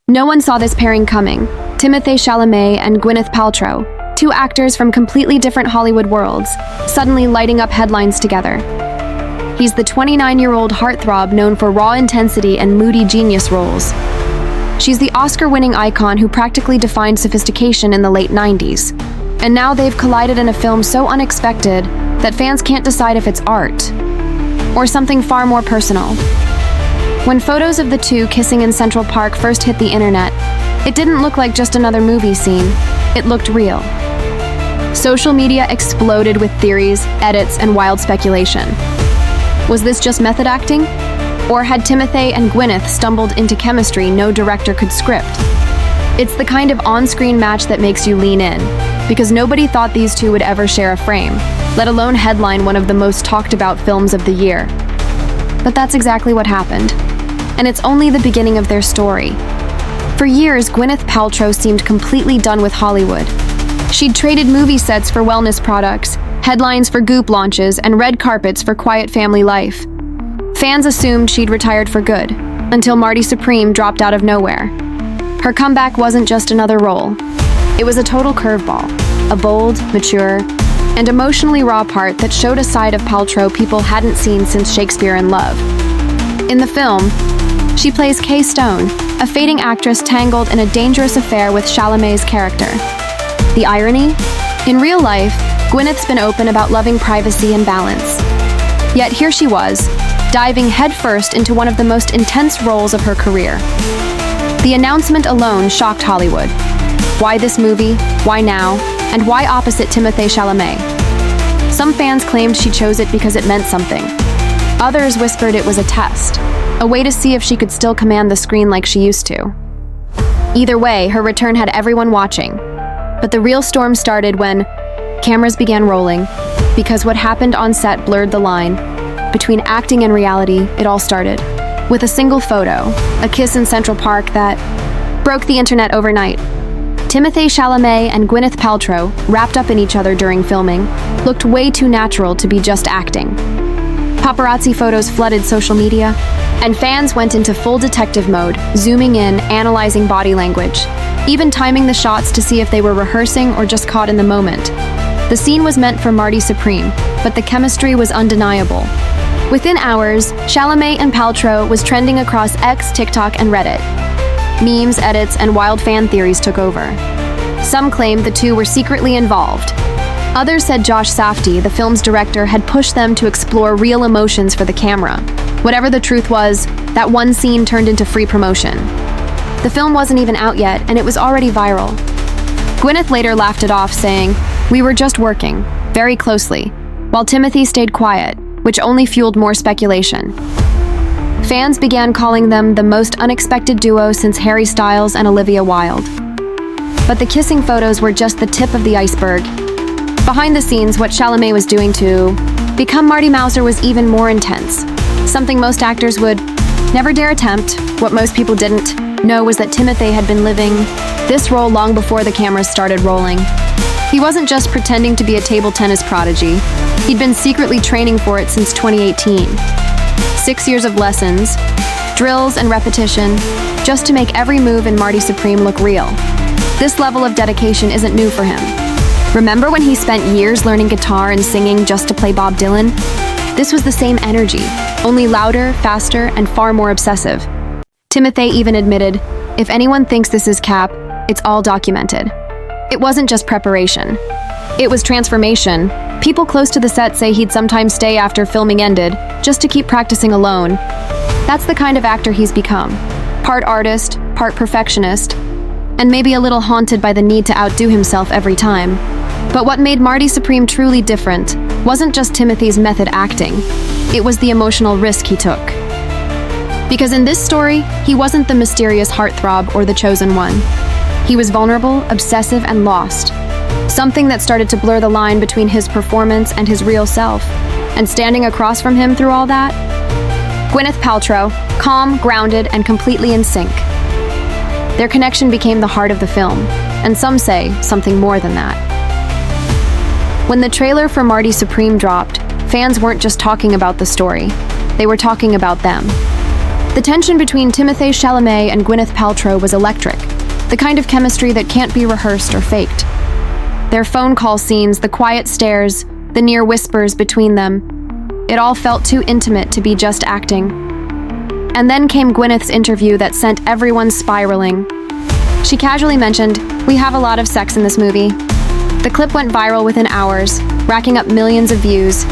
No one saw this pairing coming. Timothée Chalamet and Gwyneth Paltrow, two actors from completely different Hollywood worlds, suddenly lighting up headlines together. He's the 29-year-old heartthrob known for raw intensity and moody genius roles. She's the Oscar-winning icon who practically defined sophistication in the late 90s. And now they've collided in a film so unexpected that fans can't decide if it's art or something far more personal. When photos of the two kissing in Central Park first hit the internet, it didn't look like just another movie scene. It looked real. Social media exploded with theories, edits, and wild speculation. Was this just method acting? Or had Timothée and Gwyneth stumbled into chemistry no director could script? It's the kind of on-screen match that makes you lean in, because nobody thought these two would ever share a frame, let alone headline one of the most talked about films of the year. But that's exactly what happened. And it's only the beginning of their story. For years, Gwyneth Paltrow seemed completely done with Hollywood. She'd traded movie sets for wellness products, headlines for Goop launches, and red carpets for quiet family life. Fans assumed she'd retired for good, until Marty Supreme dropped out of nowhere. Her comeback wasn't just another role. It was a total curveball, a bold, mature, and emotionally raw part that showed a side of Paltrow people hadn't seen since Shakespeare in Love. In the film, she plays Kay Stone, a fading actress tangled in a dangerous affair with Chalamet's character. The irony? In real life, Gwyneth's been open about loving privacy and balance. Yet here she was, diving headfirst into one of the most intense roles of her career. The announcement alone shocked Hollywood. Why this movie? Why now? And why opposite Timothée Chalamet? Some fans claimed she chose it because it meant something. Others whispered it was a test, a way to see if she could still command the screen like she used to. Either way, her return had everyone watching. But the real storm started when cameras began rolling, because what happened on set blurred the line. Between acting and reality, it all started with a single photo, a kiss in Central Park that broke the internet overnight. Timothée Chalamet and Gwyneth Paltrow, wrapped up in each other during filming, looked way too natural to be just acting. Paparazzi photos flooded social media, and fans went into full detective mode, zooming in, analyzing body language, even timing the shots to see if they were rehearsing or just caught in the moment. The scene was meant for Marty Supreme, but the chemistry was undeniable. Within hours, Chalamet and Paltrow was trending across X, TikTok, and Reddit. Memes, edits, and wild fan theories took over. Some claimed the two were secretly involved. Others said Josh Safdie, the film's director, had pushed them to explore real emotions for the camera. Whatever the truth was, that one scene turned into free promotion. The film wasn't even out yet, and it was already viral. Gwyneth later laughed it off, saying, "We were just working, very closely," while Timothée stayed quiet, which only fueled more speculation. Fans began calling them the most unexpected duo since Harry Styles and Olivia Wilde. But the kissing photos were just the tip of the iceberg. Behind the scenes, what Chalamet was doing to become Marty Mouser was even more intense. Something most actors would never dare attempt. What most people didn't know was that Timothée had been living this role long before the cameras started rolling. He wasn't just pretending to be a table tennis prodigy. He'd been secretly training for it since 2018. 6 years of lessons, drills, and repetition, just to make every move in Marty Supreme look real. This level of dedication isn't new for him. Remember when he spent years learning guitar and singing just to play Bob Dylan? This was the same energy, only louder, faster, and far more obsessive. Timothée even admitted, "If anyone thinks this is cap, it's all documented." It wasn't just preparation. It was transformation. People close to the set say he'd sometimes stay after filming ended, just to keep practicing alone. That's the kind of actor he's become. Part artist, part perfectionist, and maybe a little haunted by the need to outdo himself every time. But what made Marty Supreme truly different wasn't just Timothée's method acting. It was the emotional risk he took. Because in this story, he wasn't the mysterious heartthrob or the chosen one. He was vulnerable, obsessive, and lost. Something that started to blur the line between his performance and his real self. And standing across from him through all that? Gwyneth Paltrow, calm, grounded, and completely in sync. Their connection became the heart of the film, and some say something more than that. When the trailer for Marty Supreme dropped, fans weren't just talking about the story, they were talking about them. The tension between Timothée Chalamet and Gwyneth Paltrow was electric, the kind of chemistry that can't be rehearsed or faked. Their phone call scenes, the quiet stares, the near whispers between them, it all felt too intimate to be just acting. And then came Gwyneth's interview that sent everyone spiraling. She casually mentioned, "We have a lot of sex in this movie." The clip went viral within hours, racking up millions of views.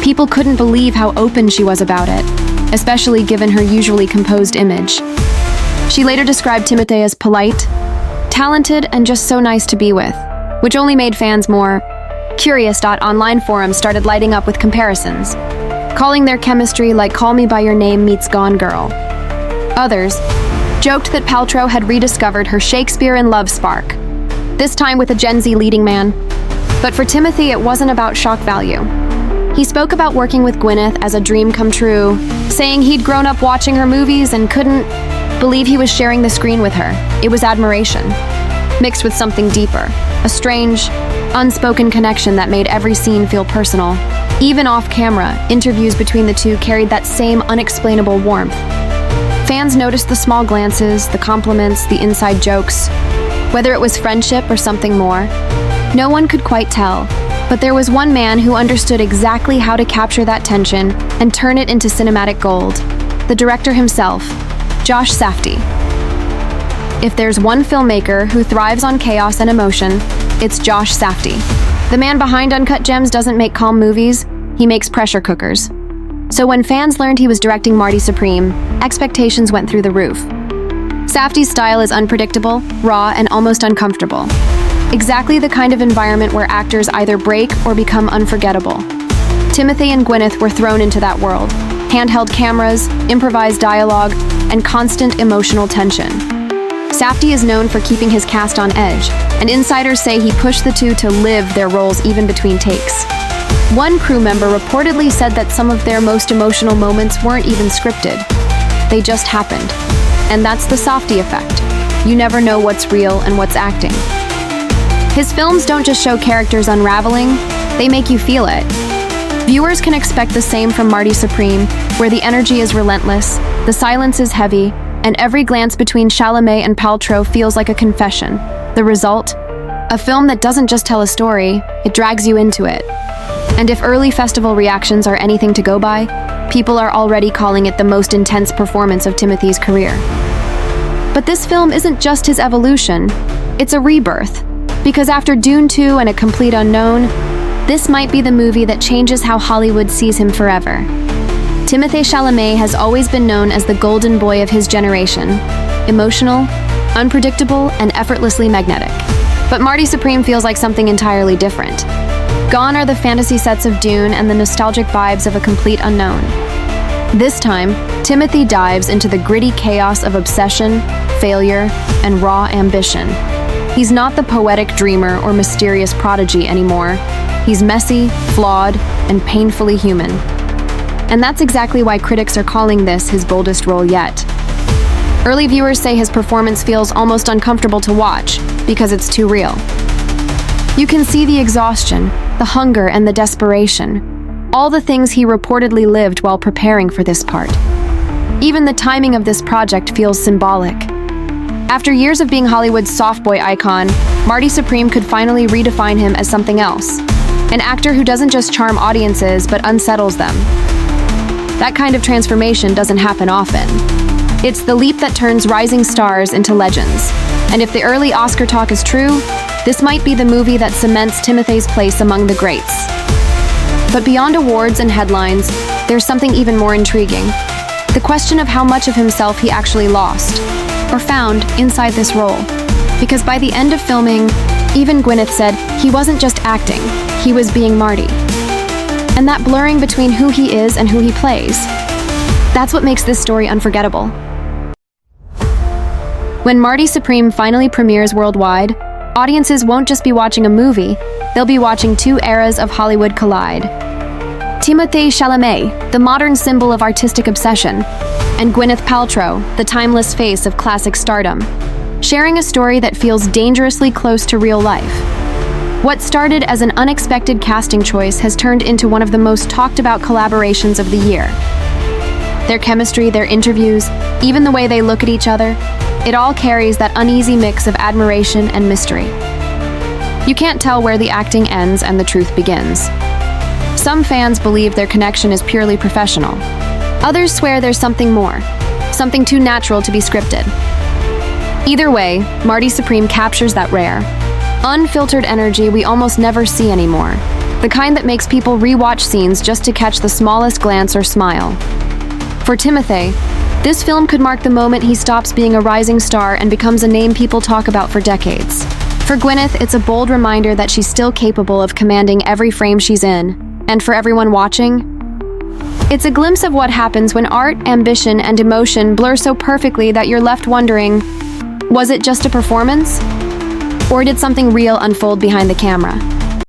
People couldn't believe how open she was about it, especially given her usually composed image. She later described Timothée as polite, talented, and just so nice to be with, which only made fans more curious. Online forums started lighting up with comparisons, calling their chemistry like Call Me By Your Name meets Gone Girl. Others joked that Paltrow had rediscovered her Shakespeare in love spark, this time with a Gen Z leading man. But for Timothée, it wasn't about shock value. He spoke about working with Gwyneth as a dream come true, saying he'd grown up watching her movies and couldn't believe he was sharing the screen with her. It was admiration, mixed with something deeper, a strange, unspoken connection that made every scene feel personal. Even off camera, interviews between the two carried that same unexplainable warmth. Fans noticed the small glances, the compliments, the inside jokes. Whether it was friendship or something more, no one could quite tell. But there was one man who understood exactly how to capture that tension and turn it into cinematic gold. The director himself, Josh Safdie. If there's one filmmaker who thrives on chaos and emotion, it's Josh Safdie. The man behind Uncut Gems doesn't make calm movies, he makes pressure cookers. So when fans learned he was directing Marty Supreme, expectations went through the roof. Safdie's style is unpredictable, raw, and almost uncomfortable. Exactly the kind of environment where actors either break or become unforgettable. Timothée and Gwyneth were thrown into that world. Handheld cameras, improvised dialogue, and constant emotional tension. Safdie is known for keeping his cast on edge, and insiders say he pushed the two to live their roles even between takes. One crew member reportedly said that some of their most emotional moments weren't even scripted. They just happened. And that's the Safdie effect. You never know what's real and what's acting. His films don't just show characters unraveling, they make you feel it. Viewers can expect the same from Marty Supreme, where the energy is relentless, the silence is heavy, and every glance between Chalamet and Paltrow feels like a confession. The result? A film that doesn't just tell a story, it drags you into it. And if early festival reactions are anything to go by, people are already calling it the most intense performance of Timothy's career. But this film isn't just his evolution, it's a rebirth. Because after Dune 2 and A Complete Unknown, this might be the movie that changes how Hollywood sees him forever. Timothée Chalamet has always been known as the golden boy of his generation. Emotional, unpredictable, and effortlessly magnetic. But Marty Supreme feels like something entirely different. Gone are the fantasy sets of Dune and the nostalgic vibes of A Complete Unknown. This time, Timothée dives into the gritty chaos of obsession, failure, and raw ambition. He's not the poetic dreamer or mysterious prodigy anymore. He's messy, flawed, and painfully human. And that's exactly why critics are calling this his boldest role yet. Early viewers say his performance feels almost uncomfortable to watch because it's too real. You can see the exhaustion, the hunger, and the desperation. All the things he reportedly lived while preparing for this part. Even the timing of this project feels symbolic. After years of being Hollywood's soft boy icon, Marty Supreme could finally redefine him as something else. An actor who doesn't just charm audiences, but unsettles them. That kind of transformation doesn't happen often. It's the leap that turns rising stars into legends. And if the early Oscar talk is true, this might be the movie that cements Timothée's place among the greats. But beyond awards and headlines, there's something even more intriguing. The question of how much of himself he actually lost, or found, inside this role. Because by the end of filming, even Gwyneth said he wasn't just acting, he was being Marty. And that blurring between who he is and who he plays, that's what makes this story unforgettable. When Marty Supreme finally premieres worldwide, audiences won't just be watching a movie, they'll be watching two eras of Hollywood collide. Timothée Chalamet, the modern symbol of artistic obsession, and Gwyneth Paltrow, the timeless face of classic stardom, sharing a story that feels dangerously close to real life. What started as an unexpected casting choice has turned into one of the most talked about collaborations of the year. Their chemistry, their interviews, even the way they look at each other, it all carries that uneasy mix of admiration and mystery. You can't tell where the acting ends and the truth begins. Some fans believe their connection is purely professional. Others swear there's something more, something too natural to be scripted. Either way, Marty Supreme captures that rare, unfiltered energy we almost never see anymore. The kind that makes people rewatch scenes just to catch the smallest glance or smile. For Timothée, this film could mark the moment he stops being a rising star and becomes a name people talk about for decades. For Gwyneth, it's a bold reminder that she's still capable of commanding every frame she's in. And for everyone watching, it's a glimpse of what happens when art, ambition, and emotion blur so perfectly that you're left wondering, was it just a performance? Or did something real unfold behind the camera?